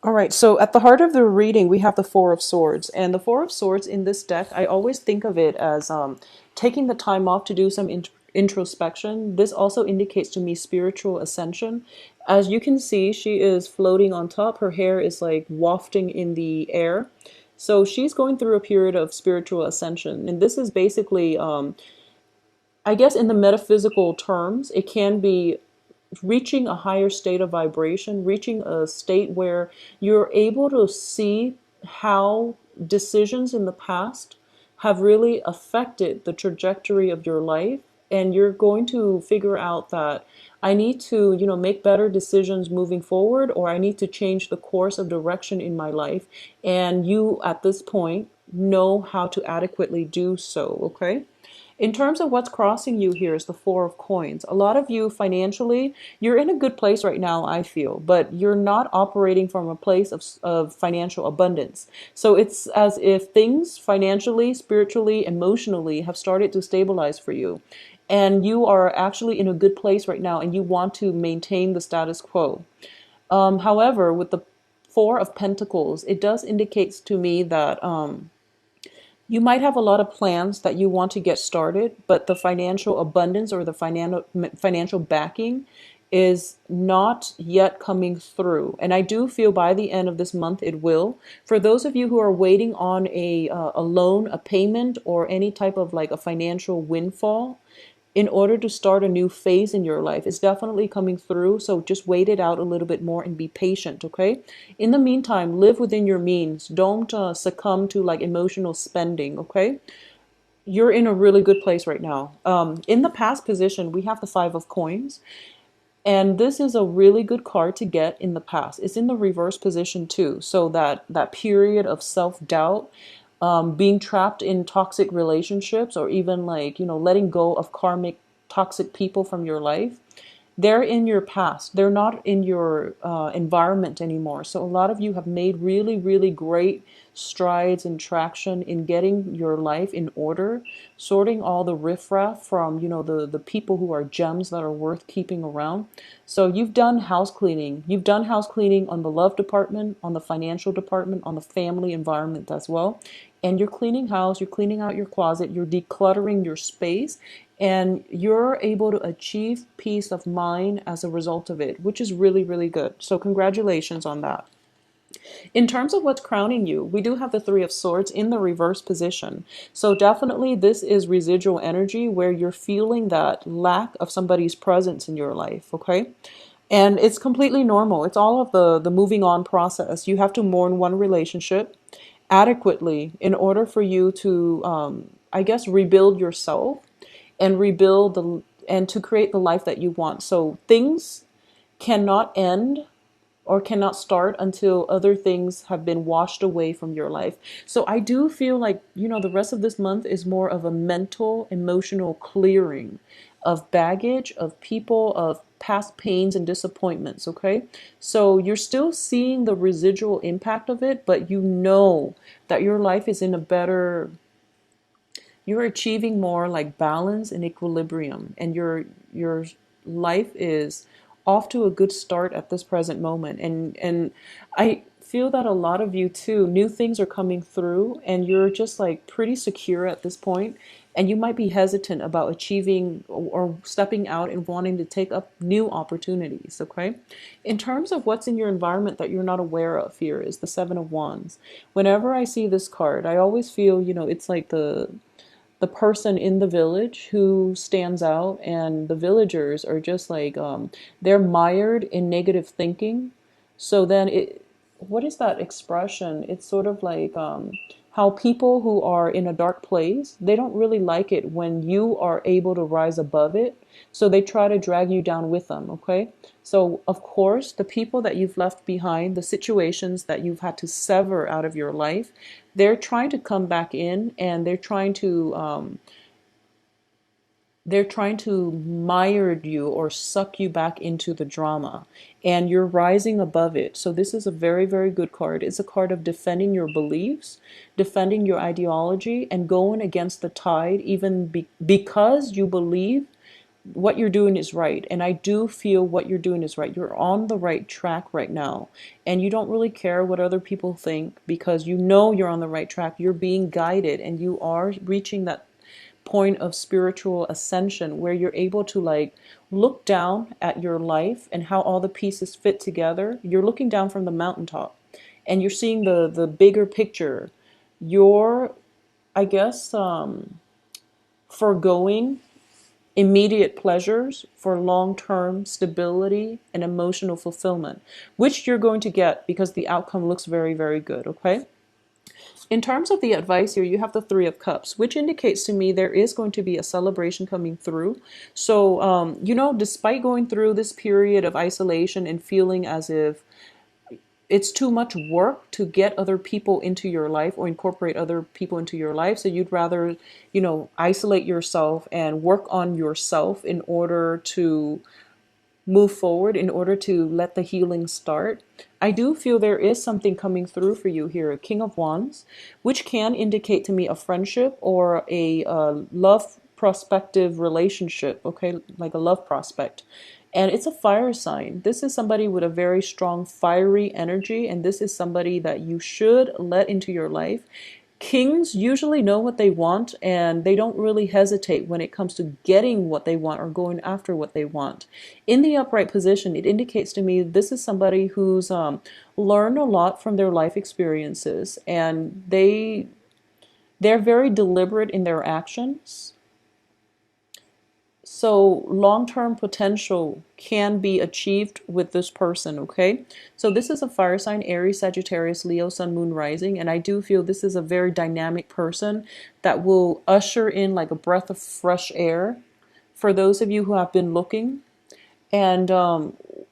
All right, so at the heart of the reading, we have the Four of Swords. And the Four of Swords in this deck, I always think of it as taking the time off to do some introspection. This also indicates to me spiritual ascension. As you can see, she is floating on top. Her hair is like wafting in the air. So she's going through a period of spiritual ascension. And this is basically, I guess, in the metaphysical terms, it can be reaching a higher state of vibration, reaching a state where you're able to see how decisions in the past have really affected the trajectory of your life. And you're going to figure out that I need to, make better decisions moving forward, or I need to change the course of direction in my life. And you, at this point, know how to adequately do so, okay? In terms of what's crossing you here is the Four of Coins. A lot of you financially, you're in a good place right now, I feel, but you're not operating from a place of financial abundance. So it's as if things financially, spiritually, emotionally have started to stabilize for you. And you are actually in a good place right now and you want to maintain the status quo. However, with the Four of Pentacles, it does indicate to me that you might have a lot of plans that you want to get started, but the financial abundance or the financial backing is not yet coming through. And I do feel by the end of this month it will. For those of you who are waiting on a loan, a payment, or any type of like a financial windfall, in order to start a new phase in your life. It's definitely coming through, so just wait it out a little bit more and be patient, okay? In the meantime, live within your means. Don't succumb to like emotional spending, okay? You're in a really good place right now. In the past position, we have the Five of Coins, and this is a really good card to get in the past. It's in the reverse position too, so that period of self-doubt, being trapped in toxic relationships, or even like, letting go of karmic toxic people from your life. They're in your past. They're not in your environment anymore. So a lot of you have made really, really great strides and traction in getting your life in order, sorting all the riffraff from, the people who are gems that are worth keeping around. So you've done house cleaning. You've done house cleaning on the love department, on the financial department, on the family environment as well. And you're cleaning house, you're cleaning out your closet, you're decluttering your space, and you're able to achieve peace of mind as a result of it, which is really, really good. So congratulations on that. In terms of what's crowning you, we do have the Three of Swords in the reverse position. So definitely this is residual energy where you're feeling that lack of somebody's presence in your life, okay? And it's completely normal. It's all of the moving on process. You have to mourn one relationship adequately in order for you to, I guess, rebuild yourself and rebuild and to create the life that you want. So things cannot end or cannot start until other things have been washed away from your life. So I do feel like, the rest of this month is more of a mental, emotional clearing of baggage, of people, of past pains and disappointments, okay? So you're still seeing the residual impact of it, but you know that your life is in a better, you're achieving more like balance and equilibrium, and your life is off to a good start at this present moment. And I feel that a lot of you too, new things are coming through and you're just like pretty secure at this point, and you might be hesitant about achieving or stepping out and wanting to take up new opportunities, okay? In terms of what's in your environment that you're not aware of, here is the Seven of Wands. Whenever I see this card, I always feel, it's like the person in the village who stands out, and the villagers are just like, they're mired in negative thinking. So then what is that expression? It's sort of like, how people who are in a dark place, they don't really like it when you are able to rise above it. So they try to drag you down with them, okay? So of course, the people that you've left behind, the situations that you've had to sever out of your life, they're trying to come back in, and they're trying to mire you or suck you back into the drama, and you're rising above it. So this is a very, very good card. It's a card of defending your beliefs, defending your ideology, and going against the tide, even because you believe what you're doing is right. And I do feel what you're doing is right. You're on the right track right now. And you don't really care what other people think because you know you're on the right track. You're being guided and you are reaching that point of spiritual ascension where you're able to like look down at your life and how all the pieces fit together. You're looking down from the mountaintop and you're seeing the bigger picture. You're, I guess, foregoing immediate pleasures for long-term stability and emotional fulfillment, which you're going to get because the outcome looks very, very good, okay? In terms of the advice here, you have the Three of Cups, which indicates to me there is going to be a celebration coming through. So, despite going through this period of isolation and feeling as if it's too much work to get other people into your life or incorporate other people into your life. So you'd rather, isolate yourself and work on yourself in order to move forward, in order to let the healing start. I do feel there is something coming through for you here, a King of Wands, which can indicate to me a friendship or a love prospective relationship, okay, like a love prospect. And it's a fire sign. This is somebody with a very strong fiery energy, and this is somebody that you should let into your life. Kings usually know what they want and they don't really hesitate when it comes to getting what they want or going after what they want. In the upright position, it indicates to me this is somebody who's learned a lot from their life experiences and they're very deliberate in their actions. So long-term potential can be achieved with this person, okay? So this is a fire sign, Aries, Sagittarius, Leo, Sun, Moon, Rising, and I do feel this is a very dynamic person that will usher in like a breath of fresh air for those of you who have been looking. And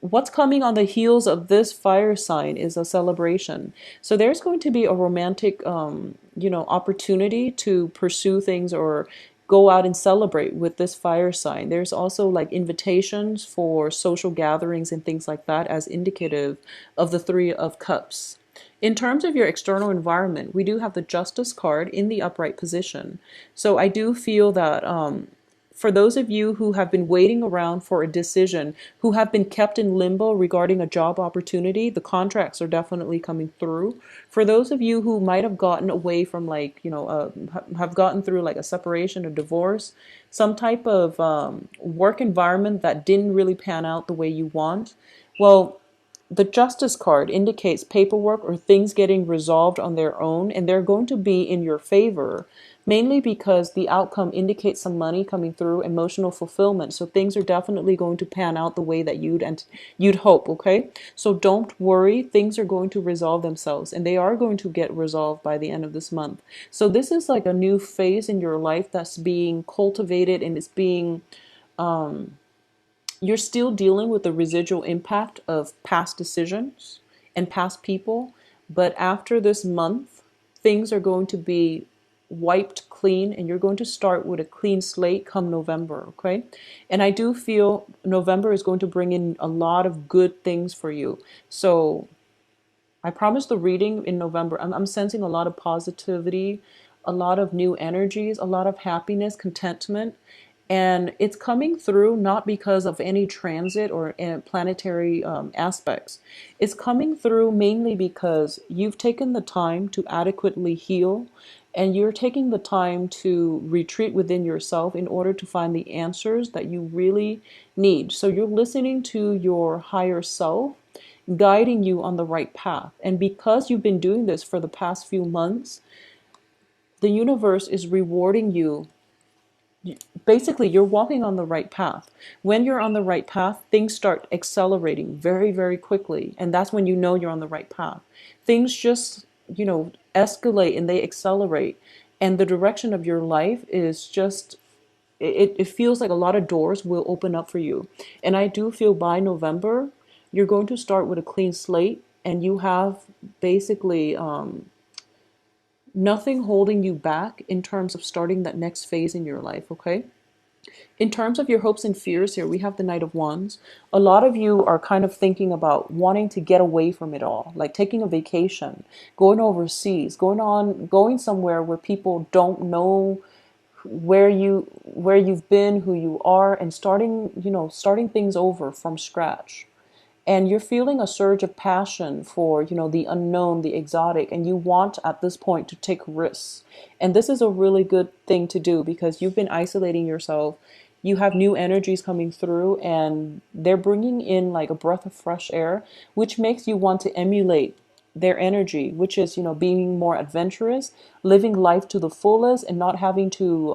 what's coming on the heels of this fire sign is a celebration. So there's going to be a romantic, opportunity to pursue things or go out and celebrate with this fire sign. There's also like invitations for social gatherings and things like that as indicative of the Three of Cups. In terms of your external environment, we do have the Justice card in the upright position. So I do feel that for those of you who have been waiting around for a decision, who have been kept in limbo regarding a job opportunity, the contracts are definitely coming through. For those of you who might have gotten away from have gotten through like a separation or divorce, some type of work environment that didn't really pan out the way you want, well, the Justice card indicates paperwork or things getting resolved on their own, and they're going to be in your favor, mainly because the outcome indicates some money coming through, emotional fulfillment. So things are definitely going to pan out the way that you'd hope, okay? So don't worry, things are going to resolve themselves, and they are going to get resolved by the end of this month. So this is like a new phase in your life that's being cultivated and it's being you're still dealing with the residual impact of past decisions and past people. But after this month, things are going to be wiped clean and you're going to start with a clean slate come November, okay? And I do feel November is going to bring in a lot of good things for you. So I promise the reading in November, I'm sensing a lot of positivity, a lot of new energies, a lot of happiness, contentment. And it's coming through not because of any transit or planetary aspects. It's coming through mainly because you've taken the time to adequately heal and you're taking the time to retreat within yourself in order to find the answers that you really need. So you're listening to your higher self guiding you on the right path. And because you've been doing this for the past few months, the universe is rewarding you. Basically, you're walking on the right path. When you're on the right path, things start accelerating very, very quickly. And that's when you know you're on the right path. Things just, escalate and they accelerate. And the direction of your life is just, it feels like a lot of doors will open up for you. And I do feel by November, you're going to start with a clean slate and you have basically nothing holding you back in terms of starting that next phase in your life, okay? In terms of your hopes and fears here, we have the Knight of Wands. A lot of you are kind of thinking about wanting to get away from it all, like taking a vacation, going overseas, going somewhere where people don't know where you've been, who you are, and starting things over from scratch. And you're feeling a surge of passion for, the unknown, the exotic, and you want at this point to take risks. And this is a really good thing to do because you've been isolating yourself. You have new energies coming through, and they're bringing in like a breath of fresh air, which makes you want to emulate their energy, which is, being more adventurous, living life to the fullest, and not having to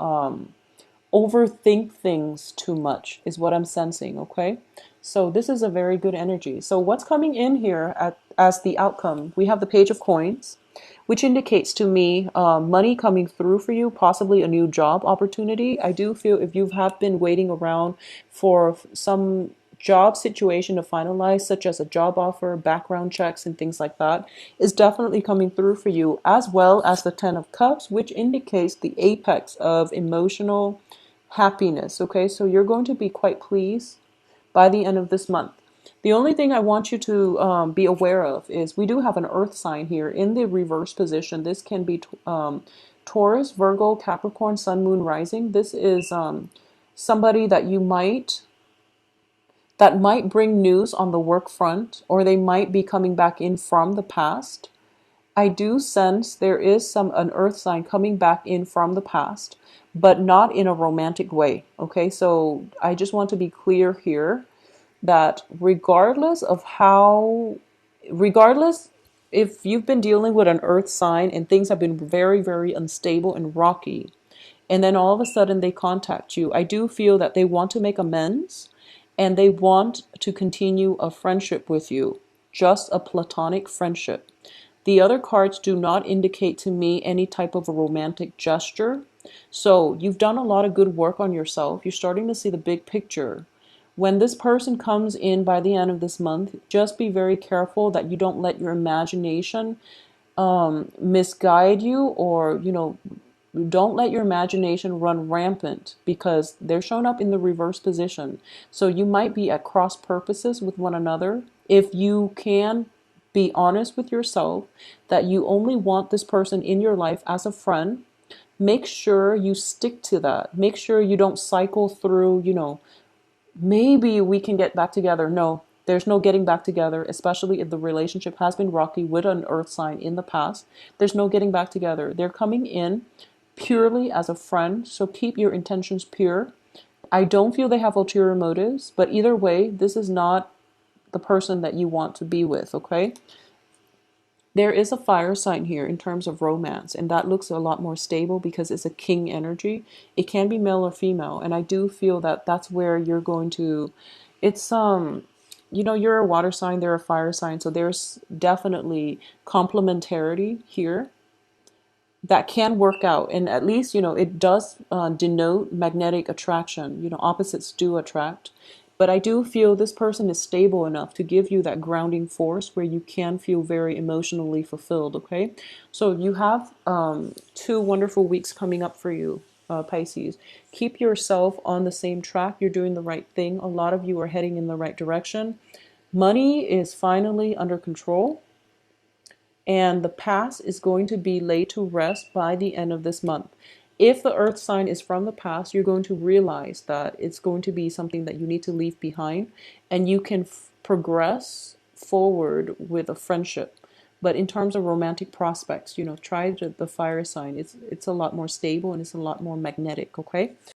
overthink things too much is what I'm sensing, okay? So this is a very good energy. So what's coming in here as the outcome? We have the Page of Coins, which indicates to me money coming through for you, possibly a new job opportunity. I do feel if you have been waiting around for some job situation to finalize, such as a job offer, background checks, and things like that, is definitely coming through for you, as well as the Ten of Cups, which indicates the apex of emotional happiness. Okay, so you're going to be quite pleased by the end of this month. The only thing I want you to be aware of is we do have an earth sign here in the reverse position. This can be Taurus, Virgo, Capricorn, Sun, Moon, Rising. This is somebody that might bring news on the work front, or they might be coming back in from the past. I do sense there is an earth sign coming back in from the past, but not in a romantic way. Okay, so I just want to be clear here that regardless if you've been dealing with an earth sign and things have been very, very unstable and rocky, and then all of a sudden they contact you, I do feel that they want to make amends and they want to continue a friendship with you, just a platonic friendship. The other cards do not indicate to me any type of a romantic gesture. So you've done a lot of good work on yourself. You're starting to see the big picture. When this person comes in by the end of this month, just be very careful that you don't let your imagination misguide you, or don't let your imagination run rampant, because they're shown up in the reverse position. So you might be at cross purposes with one another. If you can be honest with yourself that you only want this person in your life as a friend, make sure you stick to that. Make sure you don't cycle through, maybe we can get back together. No, there's no getting back together, especially if the relationship has been rocky with an earth sign in the past. There's no getting back together. They're coming in purely as a friend, so keep your intentions pure. I don't feel they have ulterior motives, but either way, this is not the person that you want to be with, okay? There is a fire sign here in terms of romance, and that looks a lot more stable because it's a king energy. It can be male or female, and I do feel that that's where you're going to, it's you're a water sign, they're a fire sign, so there's definitely complementarity here that can work out. And at least, it does denote magnetic attraction. Opposites do attract. But I do feel this person is stable enough to give you that grounding force where you can feel very emotionally fulfilled, okay? So you have 2 wonderful weeks coming up for you, Pisces. Keep yourself on the same track. You're doing the right thing. A lot of you are heading in the right direction. Money is finally under control, and the past is going to be laid to rest by the end of this month. If the earth sign is from the past, you're going to realize that it's going to be something that you need to leave behind, and you can progress forward with a friendship. But in terms of romantic prospects, try the fire sign. It's a lot more stable and it's a lot more magnetic, okay?